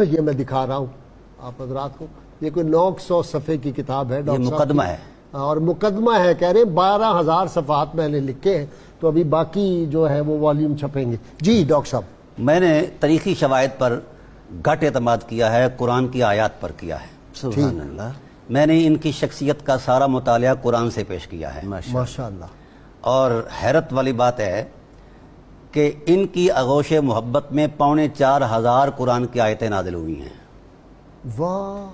یہ میں دکھا رہا ہوں آپ حضرات کو، یہ کوئی 900 صفحے کی کتاب ہے، یہ مقدمہ ہے اور مقدمہ ہے، کہہ رہے ہیں 12,000 صفحات میں نے لکھے ہیں، تو ابھی باقی جو ہے وہ والیوم چھپیں گے۔ جی ڈاکٹر صاحب، میں نے تاریخی شواہد پر گھٹ اعتماد کیا ہے، قرآن کی آیات پر کیا ہے۔ سبحان اللہ، میں نے ان کی شخصیت کا سارا مطالعہ قرآن سے پیش کیا ہے، ماشاءاللہ۔ اور حیرت والی بات ہے کہ ان کی آغوش محبت میں 4,500 قرآن کی آیتیں نازل ہوئی ہیں۔ واہ،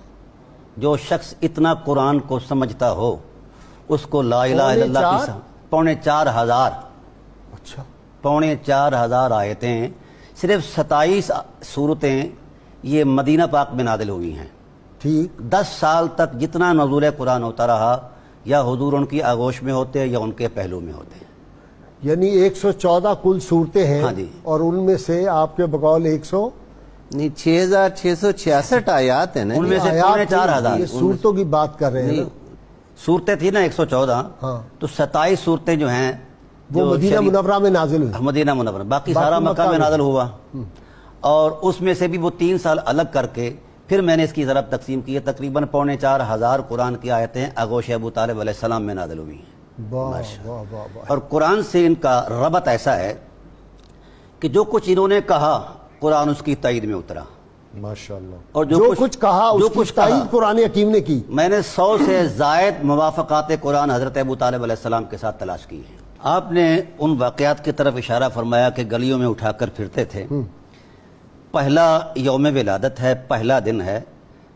جو شخص اتنا قرآن کو سمجھتا ہو اس کو لا الہ الا اللہ کی 4,500 اچھا 4,500 آیتیں، صرف 27 صورتیں یہ مدینہ پاک میں نازل ہوئی ہیں۔ ٹھیک، 10 سال تک جتنا نزول قرآن ہوتا رہا، یا حضور ان کی آغوش میں ہوتے یا ان کے پہلو میں ہوتے۔ یعنی 114 کل صورتیں ہیں، ہاں جی، اور ان میں سے آپ کے بقول 100 نہیں 6,666 آیات ہیں نا، ان میں سے آیات 4,500 یہ صورتوں کی بات کر رہے ہیں نا؟ صورتیں تھی نا 114، ہاں، تو 27 صورتیں جو ہیں وہ مدینہ منورہ میں نازل ہوئی۔ مدینہ منورہ، باقی سارا مکہ میں نازل ہوا، اور اس میں سے بھی وہ 3 سال الگ کر کے پھر میں نے اس کی ضرب تقسیم کی ہے۔ تقریباً 4,500 قرآن کی آیتیں آغوش ابو طالب علیہ السلام میں نازل ہوئی ہیں۔ واہ واہ واہ واہ، اور قرآن سے ان کا ربط ایسا ہے کہ جو کچھ انہوں نے کہا قرآن اس کی تائید میں اترا، ماشاءاللہ، اور جو کچھ کہا اس کی تائید قرآن حکیم نے کی۔ میں نے 100 سے زائد موافقات قرآن حضرت ابو طالب علیہ السلام کے ساتھ تلاش کی ہیں۔ آپ نے ان واقعات کی طرف اشارہ فرمایا کہ گلیوں میں اٹھا کر پھرتے تھے۔ پہلا یوم ولادت ہے، پہلا دن ہے،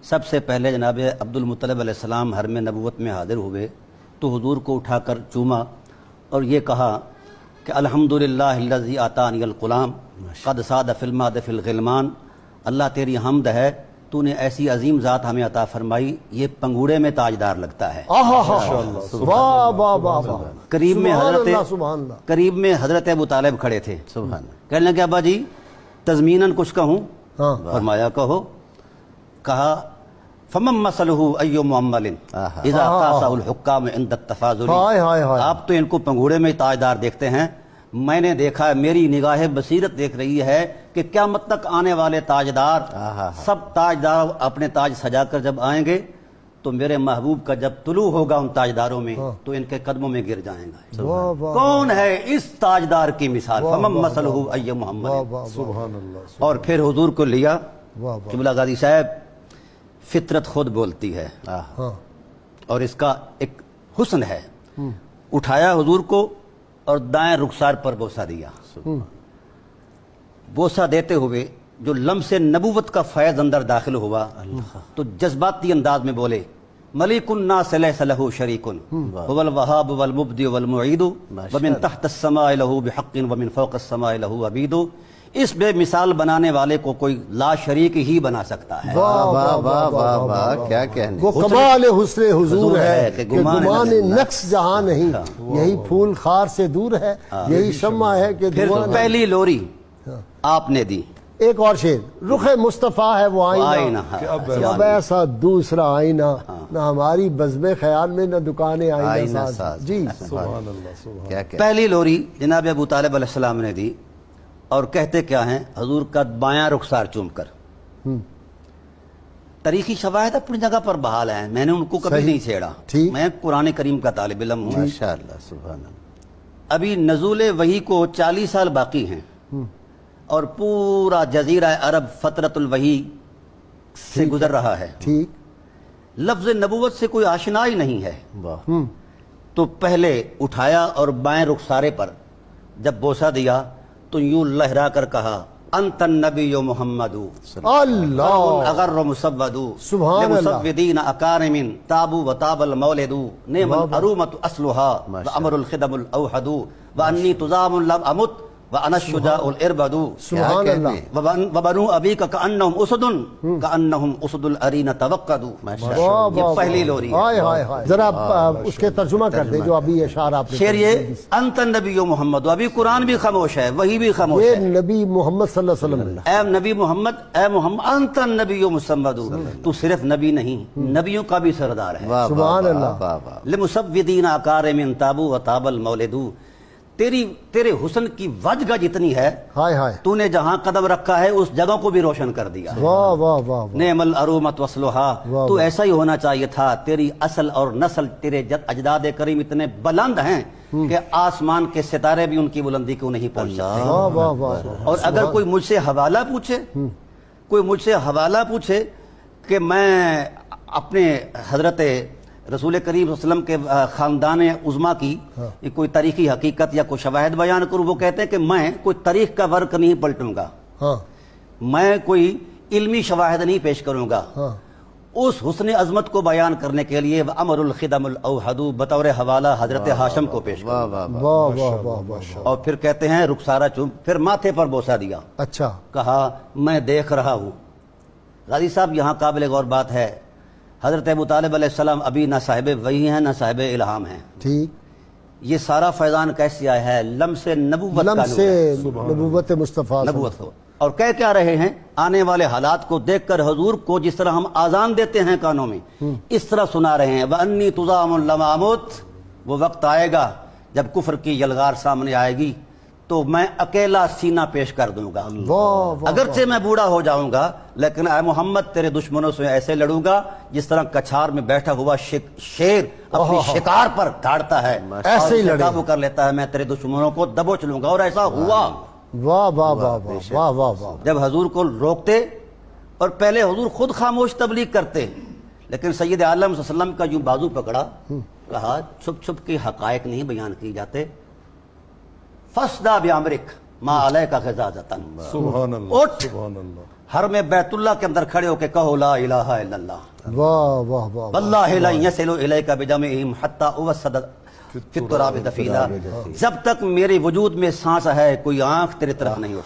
سب سے پہلے جناب عبد المطلب علیہ السلام حرم نبوت میں حاضر ہوئے تو حضور کو اٹھا کر چوما اور یہ کہا کہ الحمدللہ الذی آتانی الغلام قد صاد فی الماد فی الغلمان، اللہ تیری حمد ہے، تو نے ایسی عظیم ذات ہمیں عطا فرمائی، یہ پنگوڑے میں تاجدار لگتا ہے۔ واہ واہ واہ واہ، قریب میں سبحان اللہ، قریب میں حضرت ابو طالب کھڑے تھے۔ سبحان اللہ، کہنے لگے ابا جی تضمیناً کچھ کہوں؟ ہاں، فرمایا کہو۔ کہا فمن مسلہ ایو معمل اذا قاسہ الحکام عند التفاضل، ہائے ہائے ہائے، آپ تو ان کو پنگوڑے میں تاجدار دیکھتے ہیں، میں نے دیکھا ہے، میری نگاہ بصیرت دیکھ رہی ہے کہ قیامت تک آنے والے تاجدار سب تاجدار اپنے تاج سجا کر جب آئیں گے تو میرے محبوب کا جب طلوع ہوگا ان تاجداروں میں تو ان کے قدموں میں گر جائیں گا۔ واہ واہ، کون ہے اس تاجدار کی مثال؟ فمن مسلہ ایو محمد۔ سبحان اللہ، اور پھر حضور کو لیا۔ واہ واہ، قبلہ غازی صاحب، فطرت خود بولتی ہے ہاں، اور اس کا ایک حسن ہے۔ اٹھایا حضور کو اور دائیں رخسار پر بوسہ دیا۔ بوسہ دیتے ہوئے جو لمس نبوت کا فیض اندر داخل ہوا تو جذباتی انداز میں بولے ملک الناس لیس لہ شریک هو الوهاب والمبدئ والمعید ومن تحت السماء له بحق ومن فوق السماء له عبید، اس بے مثال بنانے والے کو کوئی لا شریک ہی بنا سکتا ہے۔ واہ واہ واہ واہ واہ، کیا کہنے، وہ کمال حسن حضور ہے کہ گمان نقص جہاں نہیں، یہی پھول خار سے دور ہے، یہی شمع ہے کہ پھر پہلی لوری آپ نے دی۔ ایک اور شعر، رخ مصطفیٰ ہے وہ آئینہ، اب ایسا دوسرا آئینہ، نہ ہماری بزم خیال میں نہ دکان آئینہ ساز۔ جی سبحان اللہ، کیا کہنے، پہلی لوری جناب ابو طالب علیہ السلام نے دی، اور کہتے کیا ہیں حضور کا بایاں رخسار چوم کر۔ تاریخی شواہد اپنی جگہ پر بحال ہیں، میں نے ان کو کبھی نہیں چھیڑا، میں قرآن کریم کا طالب علم ہوں۔ ماشاءاللہ، سبحان اللہ، ابھی نزول وحی کو 40 سال باقی ہیں، اور پورا جزیرہ عرب فترت الوحی سے گزر رہا ہے، ٹھیک، لفظ نبوت سے کوئی آشنائی نہیں ہے۔ واہ، تو پہلے اٹھایا اور بائیں رخسارے پر جب بوسہ دیا تو یوں لہرا کر کہا انت النبی محمد اللہ، اغر مسود سبحان اللہ، لمسودین اکارم تابو و تاب المولد نعم الارومت اصلها وامر الخدم الاوحد وانی تزام لم امت وانا الشجاع الاربد سبحان اللہ، وبنو ابیک کانہم اسد کانہم اسد الارین توقدوا۔ یہ پہلی لوری ہے۔ ہائے ہائے ہائے، ذرا اس کے ترجمہ کر دیں جو ابھی اشعار آپ نے شعر یہ انت النبی محمد، ابھی قرآن بھی خاموش ہے، وہی بھی خاموش یہ ہے۔ نبی محمد صلی اللہ علیہ وسلم، اے نبی محمد، اے محمد انت النبی محمد، تو صرف نبی نہیں، نبیوں کا بھی سردار ہے۔ سبحان اللہ، لمسودین اکارم تابو و تاب المولد، تیرے حسن کی وجہ جتنی ہے، ہائے ہائے، تو نے جہاں قدم رکھا ہے اس جگہ کو بھی روشن کر دیا۔ واہ واہ واہ واہ، نعم العرومت وصلھا، واہ تو ایسا ہی ہونا چاہیے تھا۔ تیری اصل اور نسل، تیرے اجداد کریم اتنے بلند ہیں کہ آسمان کے ستارے بھی ان کی بلندی کو نہیں پہنچ سکتے۔ واہ واہ واہ، اور اگر کوئی مجھ سے حوالہ پوچھے کہ میں اپنے حضرت رسول کریم صلی اللہ علیہ وسلم کے خاندان عظما کی کوئی تاریخی حقیقت یا کوئی شواہد بیان کروں، وہ کہتے ہیں کہ میں کوئی تاریخ کا ورق نہیں پلٹوں گا، ہاں میں کوئی علمی شواہد نہیں پیش کروں گا، ہاں، اس حسن عظمت کو بیان کرنے کے لیے امر الخدم الاوحد بطور حوالہ حضرت ہاشم کو پیش کروں۔ واہ واہ واہ واہ، اور پھر کہتے ہیں رخسارہ چوم، پھر ماتھے پر بوسہ دیا، اچھا، کہا میں دیکھ رہا ہوں۔ غازی صاحب یہاں قابل غور بات ہے، حضرت ابو طالب علیہ السلام ابھی نہ صاحب وحی ہیں نہ صاحب الہام ہیں، ٹھیک، یہ سارا فیضان کیسے آیا ہے؟ لمس نبوت کا لمس نور ہے، نبوت مصطفیٰ، نبوت کو۔ اور کہہ کیا رہے ہیں؟ آنے والے حالات کو دیکھ کر حضور کو جس طرح ہم آذان دیتے ہیں کانوں میں، اس طرح سنا رہے ہیں۔ وَأَنِّي تُزَامُ لَمَامُتْ، وہ وقت آئے گا جب کفر کی یلغار سامنے آئے گی تو میں اکیلا سینہ پیش کر دوں گا، واہ واہ، اگرچہ میں بوڑھا ہو جاؤں گا لیکن اے محمد تیرے دشمنوں سے ایسے لڑوں گا جس طرح کچھار میں بیٹھا ہوا شیر اپنی شکار پر دھاڑتا ہے، ایسے ہی اور لڑے، قابو کر لیتا ہے، میں تیرے دشمنوں کو دبوچ لوں گا۔ اور ایسا ہوا۔ واہ واہ واہ واہ واہ واہ واہ، جب حضور کو روکتے اور پہلے حضور خود خاموش تبلیغ کرتے، لیکن سید عالم صلی اللہ علیہ وسلم کا یوں بازو پکڑا، کہا چھپ چھپ کے حقائق نہیں بیان کی جاتے، فَاسْدَا بِأَمْرِكَ مَا عَلَيْكَ غِضَاضَةً، سبحان اللہ، اٹھ سبحان اللہ، حرم بیت اللہ کے اندر کھڑے ہو کے کہو لا الہ الا اللہ، واہ واہ واہ، واللہ لا يصل الیک بجمعہم حتی اوسد فی التراب دفینا، جب تک میرے وجود میں سانس ہے کوئی آنکھ تیرے طرف نہیں ہو